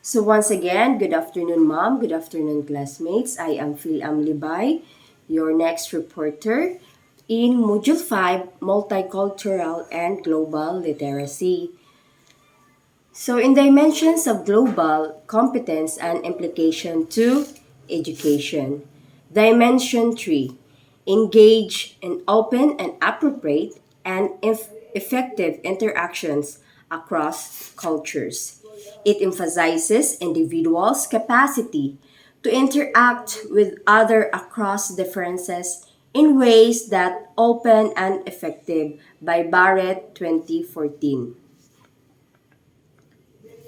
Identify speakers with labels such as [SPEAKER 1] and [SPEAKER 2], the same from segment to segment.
[SPEAKER 1] So once again, good afternoon, Mom. Good afternoon, classmates. I am Phil Libay, your next reporter in Module 5, Multicultural and Global Literacy. So in dimensions of global competence and implication to education. Dimension 3, engage in open and appropriate and effective interactions across cultures. It emphasizes individuals' capacity to interact with other across differences in ways that open and effective by Barrett 2014.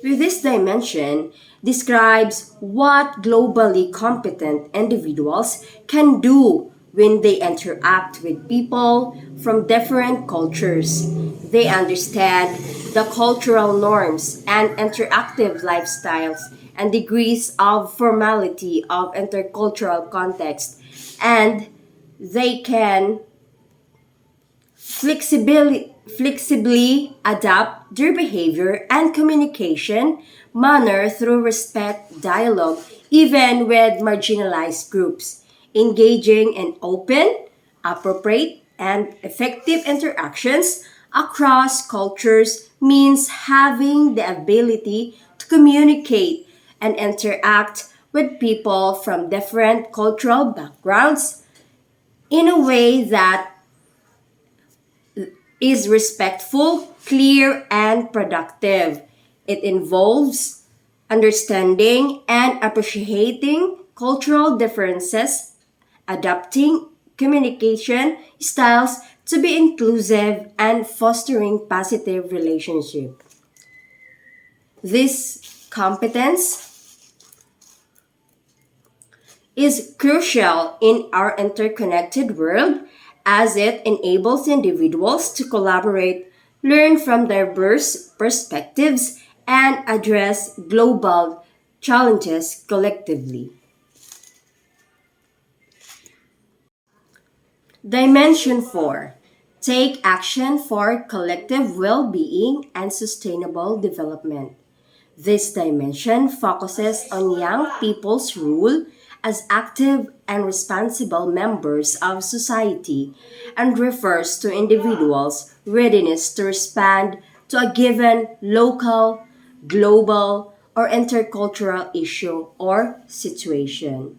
[SPEAKER 1] With this dimension describes what globally competent individuals can do when they interact with people from different cultures. They understand the cultural norms and interactive lifestyles and degrees of formality of intercultural context, and they can flexibly adapt their behavior and communication manner through respect dialogue, even with marginalized groups. Engaging in open, appropriate, and effective interactions across cultures means having the ability to communicate and interact with people from different cultural backgrounds in a way that is respectful, clear, and productive. It involves understanding and appreciating cultural differences, adapting communication styles to be inclusive, and fostering positive relationship. This competence is crucial in our interconnected world as it enables individuals to collaborate, learn from diverse perspectives, and address global challenges collectively. Dimension 4, take action for collective well being and sustainable development. This dimension focuses on young people's role as active and responsible members of society and refers to individuals' readiness to respond to a given local, global, or intercultural issue or situation.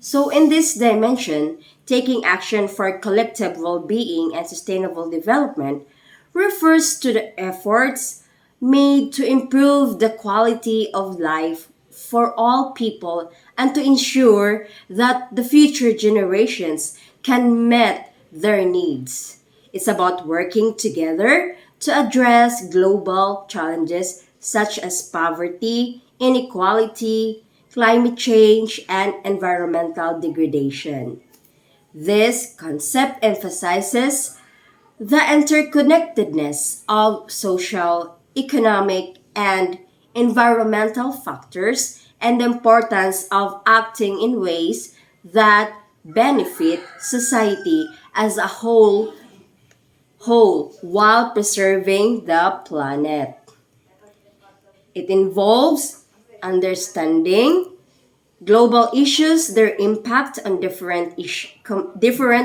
[SPEAKER 1] So, in this dimension, taking action for collective well being and sustainable development refers to the efforts made to improve the quality of life for all people and to ensure that the future generations can meet their needs. It's about working together to address global challenges such as poverty, inequality, climate change, and environmental degradation. This concept emphasizes the interconnectedness of social, economic, and environmental factors and the importance of acting in ways that benefit society as a whole while preserving the planet. It involves understanding global issues, their impact on different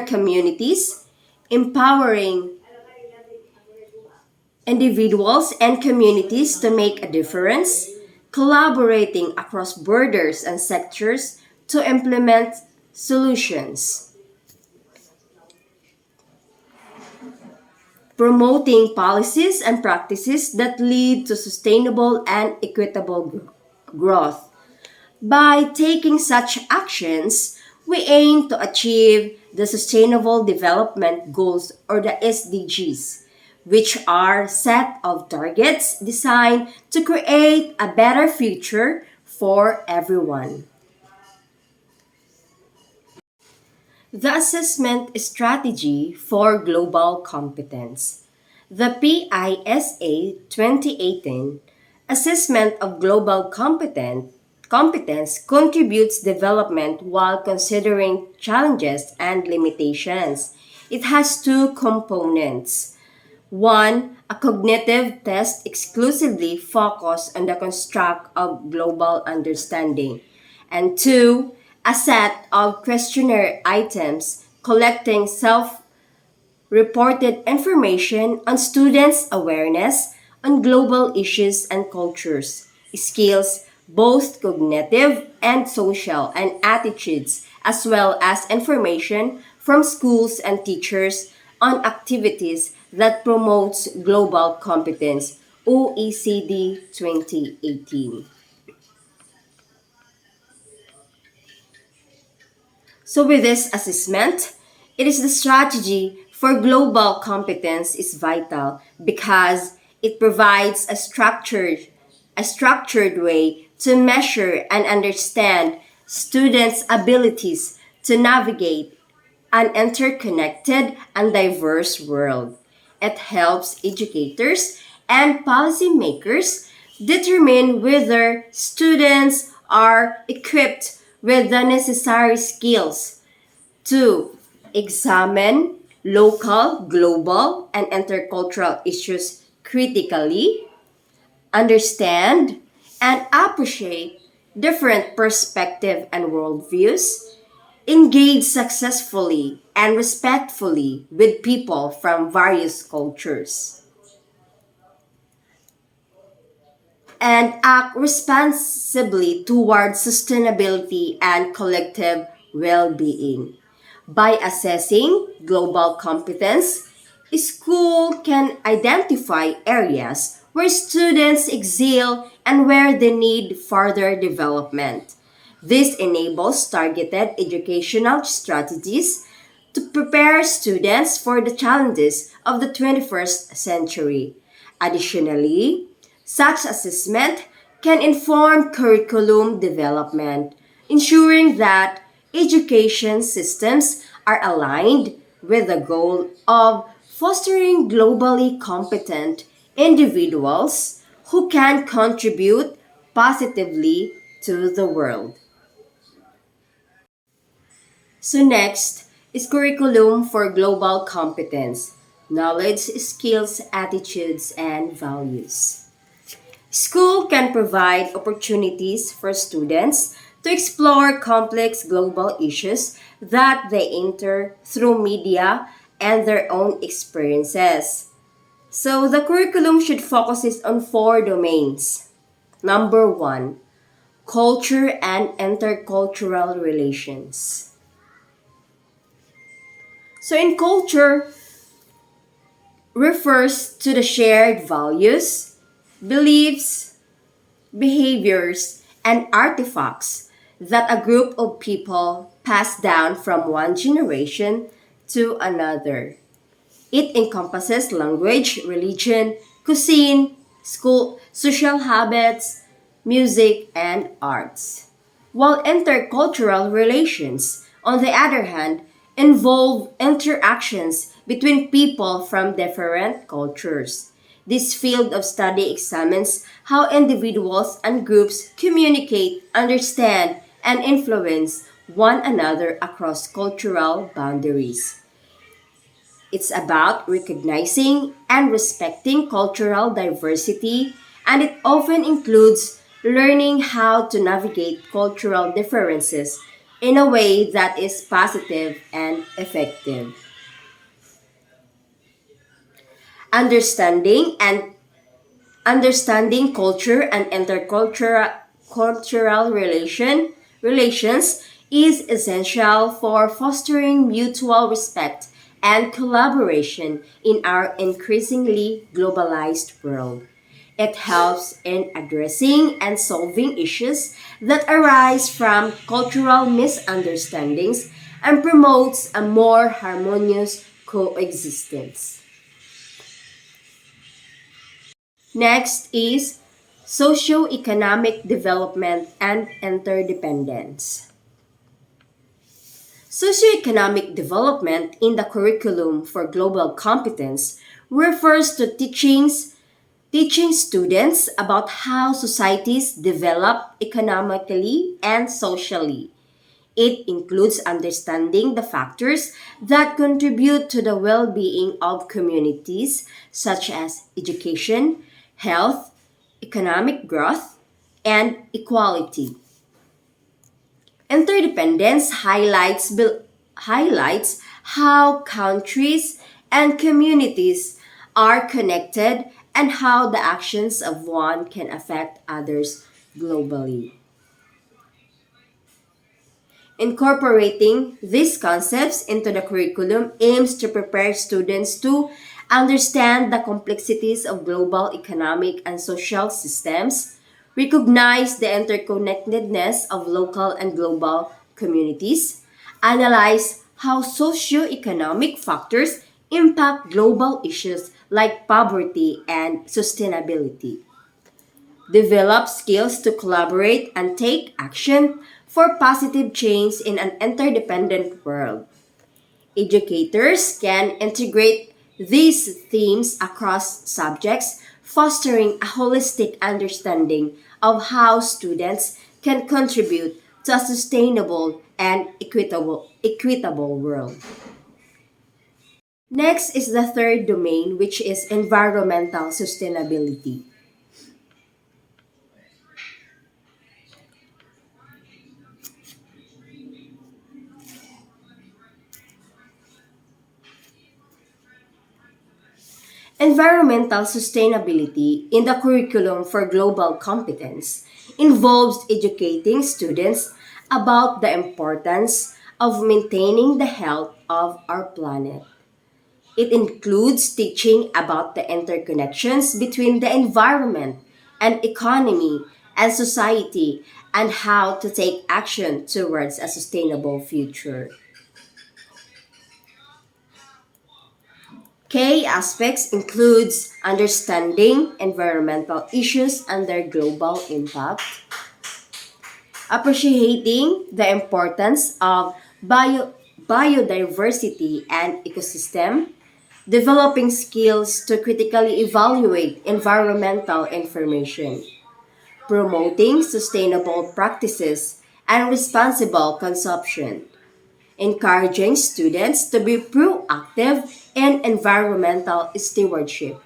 [SPEAKER 1] communities, empowering individuals and communities to make a difference, collaborating across borders and sectors to implement solutions, promoting policies and practices that lead to sustainable and equitable growth. By taking such actions, we aim to achieve the Sustainable Development Goals or the SDGs, which are set of targets designed to create a better future for everyone. The assessment strategy for global competence. The PISA 2018 assessment of global competence contributes development while considering challenges and limitations. It has two components. One, A cognitive test exclusively focus on the construct of global understanding. And two, a set of questionnaire items collecting self reported information on students' awareness on global issues and cultures, skills, both cognitive and social, and attitudes, as well as information from schools and teachers on activities that promotes global competence, OECD 2018. So with this assessment, it is the strategy for global competence is vital because it provides a structured way to measure and understand students' abilities to navigate an interconnected and diverse world. It helps educators and policymakers determine whether students are equipped with the necessary skills to examine local, global, and intercultural issues critically, understand, and appreciate different perspectives and worldviews, engage successfully and respectfully with people from various cultures, and act responsibly towards sustainability and collective well being. By assessing global competence, a school can identify areas where students excel and where they need further development. This enables targeted educational strategies to prepare students for the challenges of the 21st century. Additionally, such assessment can inform curriculum development, ensuring that education systems are aligned with the goal of fostering globally competent individuals who can contribute positively to the world. So next is curriculum for global competence, knowledge, skills, attitudes, and values. School can provide opportunities for students to explore complex global issues that they enter through media and their own experiences. So the curriculum should focus on four domains. Number one, culture and intercultural relations. So in culture refers to the shared values, beliefs, behaviors, and artifacts that a group of people pass down from one generation to another. It encompasses language, religion, cuisine, school, social habits, music, and arts. While intercultural relations, on the other hand, involve interactions between people from different cultures. This field of study examines how individuals and groups communicate, understand, and influence one another across cultural boundaries. It's about recognizing and respecting cultural diversity, and it often includes learning how to navigate cultural differences in a way that is positive and effective. Understanding and understanding culture and intercultural cultural relations is essential for fostering mutual respect and collaboration in our increasingly globalized world. It helps in addressing and solving issues that arise from cultural misunderstandings and promotes a more harmonious coexistence. Next is socioeconomic development and interdependence. Socioeconomic development in the curriculum for global competence refers to teaching students about how societies develop economically and socially. It includes understanding the factors that contribute to the well being of communities, such as education, health, economic growth, and equality. Interdependence highlights how countries and communities are connected and how the actions of one can affect others globally. Incorporating these concepts into the curriculum aims to prepare students to understand the complexities of global economic and social systems, recognize the interconnectedness of local and global communities, analyze how socio-economic factors impact global issues like poverty and sustainability, develop skills to collaborate and take action for positive change in an interdependent world. Educators can integrate these themes across subjects, fostering a holistic understanding of how students can contribute to a sustainable and equitable world. Next is the third domain, which is environmental sustainability. Environmental sustainability in the curriculum for global competence involves educating students about the importance of maintaining the health of our planet. It includes teaching about the interconnections between the environment and economy and society and how to take action towards a sustainable future. Key aspects includes understanding environmental issues and their global impact, appreciating the importance of biodiversity and ecosystem, developing skills to critically evaluate environmental information, promoting sustainable practices and responsible consumption, encouraging students to be proactive in environmental stewardship.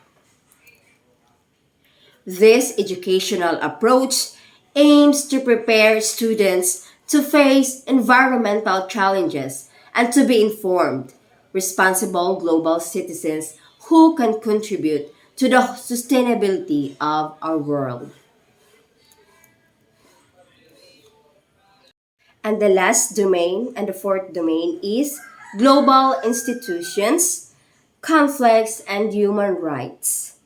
[SPEAKER 1] This educational approach aims to prepare students to face environmental challenges and to be informed, responsible global citizens who can contribute to the sustainability of our world. And the last domain and the fourth domain is global institutions, conflicts, and human rights.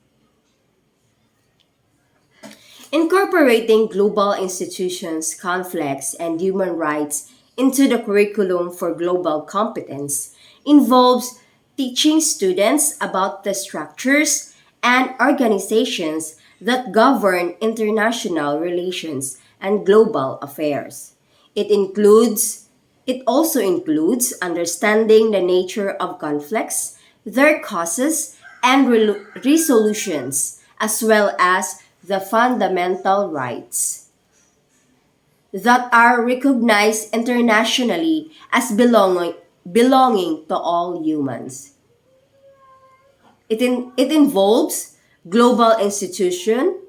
[SPEAKER 1] Incorporating global institutions, conflicts, and human rights into the curriculum for global competence involves teaching students about the structures and organizations that govern international relations and global affairs. It includes it also includes understanding the nature of conflicts, their causes, and resolutions, as well as the fundamental rights that are recognized internationally as belonging to all humans. It involves global institution,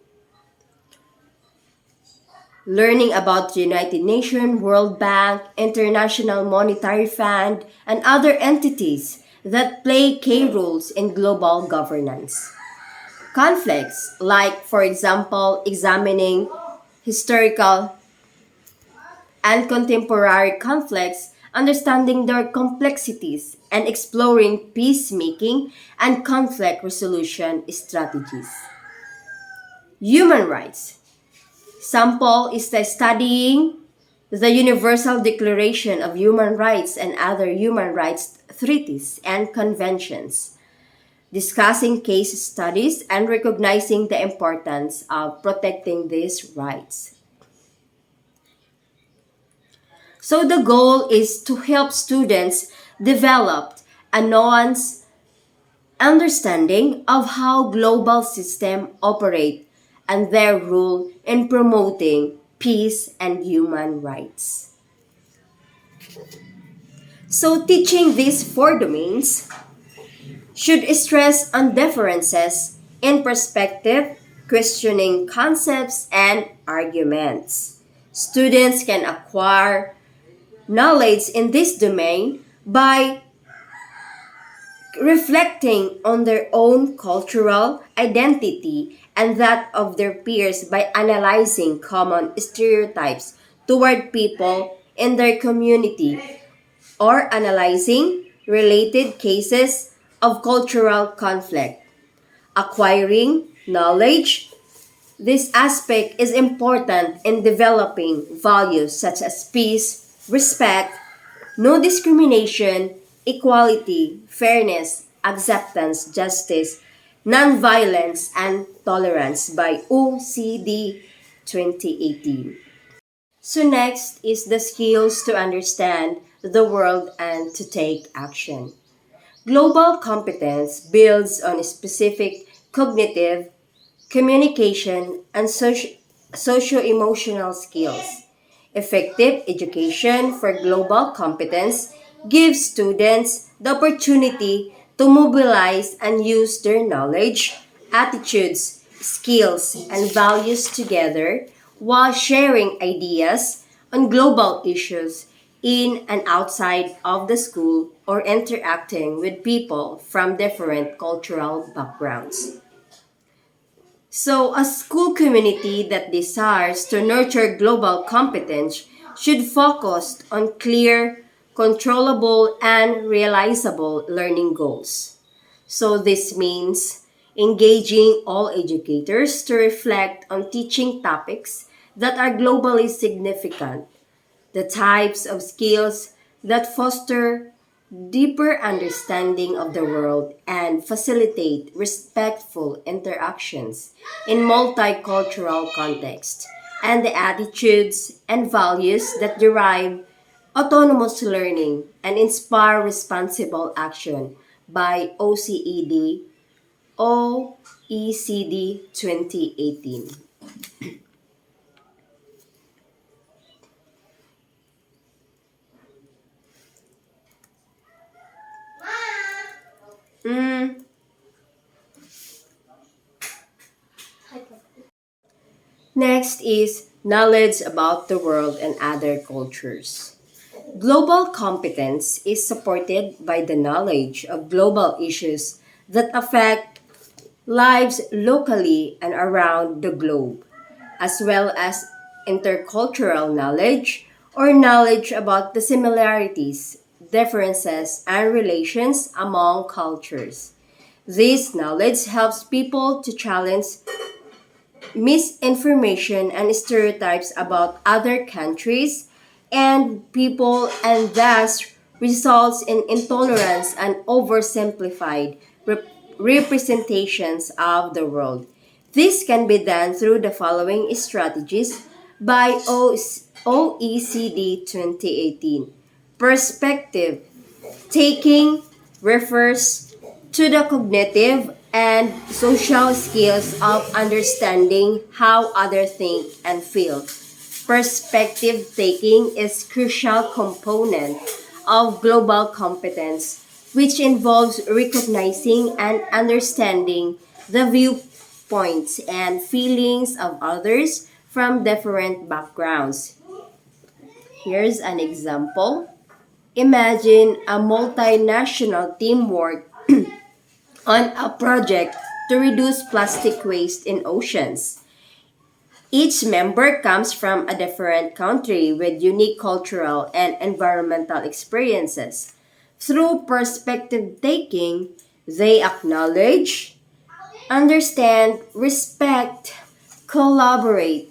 [SPEAKER 1] learning about the United Nations, World Bank, International Monetary Fund, and other entities that play key roles in global governance. Conflicts, like, for example, examining historical and contemporary conflicts, understanding their complexities, and exploring peacemaking and conflict resolution strategies. Human rights. Sample is the studying the Universal Declaration of Human Rights and other human rights treaties and conventions, discussing case studies and recognizing the importance of protecting these rights. So the goal is to help students develop a nuanced understanding of how global systems operate and their role in promoting peace and human rights. So, teaching these four domains should stress on differences in perspective, questioning concepts, and arguments. Students can acquire knowledge in this domain by reflecting on their own cultural identity and that of their peers by analyzing common stereotypes toward people in their community or analyzing related cases of cultural conflict. Acquiring knowledge, this aspect is important in developing values such as peace, respect, no discrimination, equality, fairness, acceptance, justice, nonviolence, and tolerance by OECD 2018. So next is the skills to understand the world and to take action. Global competence builds on specific cognitive, communication, and socio-emotional skills. Effective education for global competence gives students the opportunity to mobilize and use their knowledge, attitudes, skills, and values together while sharing ideas on global issues in and outside of the school or interacting with people from different cultural backgrounds. So, a school community that desires to nurture global competence should focus on clear, controllable, and realizable learning goals. So, this means engaging all educators to reflect on teaching topics that are globally significant, the types of skills that foster deeper understanding of the world and facilitate respectful interactions in multicultural context, and the attitudes and values that derive autonomous learning and inspire responsible action by OECD 2018. Mm, Next is knowledge about the world and other cultures. Global competence is supported by the knowledge of global issues that affect lives locally and around the globe, as well as intercultural knowledge or knowledge about the similarities, differences, and relations among cultures. This knowledge helps people to challenge misinformation and stereotypes about other countries and people, and thus results in intolerance and oversimplified representations of the world. This can be done through the following strategies by OECD 2018. Perspective taking refers to the cognitive and social skills of understanding how others think and feel. Perspective taking is crucial component of global competence, which involves recognizing and understanding the viewpoints and feelings of others from different backgrounds. Here's an example. Imagine a multinational teamwork on a project to reduce plastic waste in oceans. Each member comes from a different country with unique cultural and environmental experiences. Through perspective taking, they acknowledge, understand, respect, collaborate,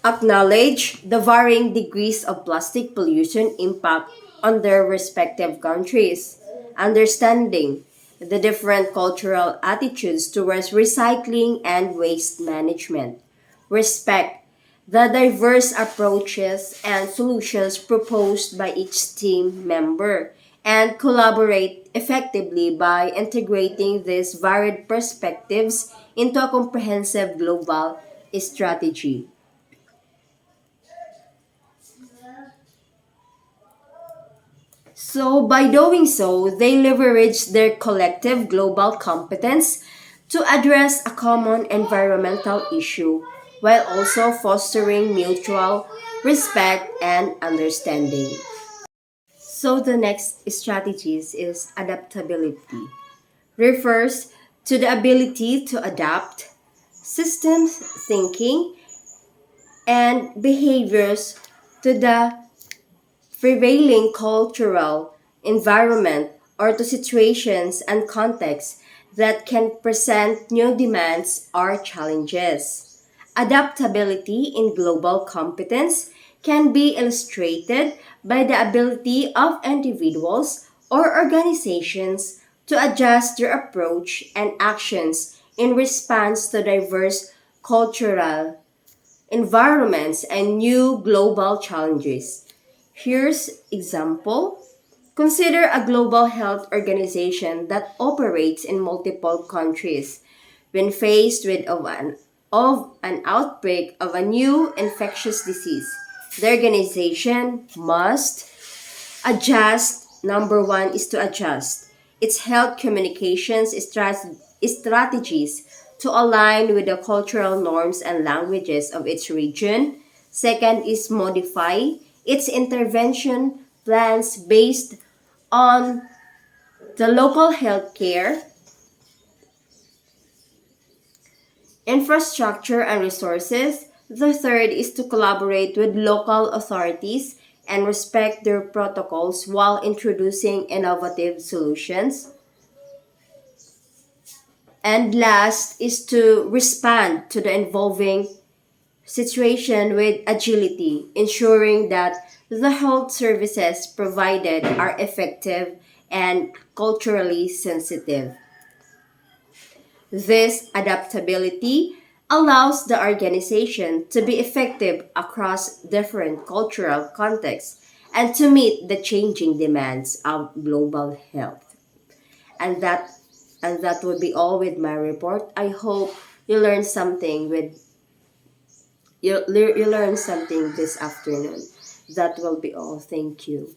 [SPEAKER 1] acknowledge the varying degrees of plastic pollution impact on their respective countries, understanding the different cultural attitudes towards recycling and waste management, respect the diverse approaches and solutions proposed by each team member, and collaborate effectively by integrating these varied perspectives into a comprehensive global strategy. So, by doing so, they leverage their collective global competence to address a common environmental issue while also fostering mutual respect and understanding. So, the next strategies is adaptability. Refers to the ability to adapt systems thinking and behaviors to the prevailing cultural environment or to situations and contexts that can present new demands or challenges. Adaptability in global competence can be illustrated by the ability of individuals or organizations to adjust their approach and actions in response to diverse cultural environments and new global challenges. Here's example. Consider a global health organization that operates in multiple countries. When faced with of an outbreak of a new infectious disease, the organization must adjust. Number one is to adjust its health communications strategies to align with the cultural norms and languages of its region. Second is modify its intervention plans based on the local healthcare infrastructure and resources. The third is to collaborate with local authorities and respect their protocols while introducing innovative solutions. And last is to respond to the evolving situation with agility, ensuring that the health services provided are effective and culturally sensitive. This adaptability allows the organization to be effective across different cultural contexts and to meet the changing demands of global health. And that would be all with my report. I hope you learned something you learned something this afternoon. That will be all. Thank you.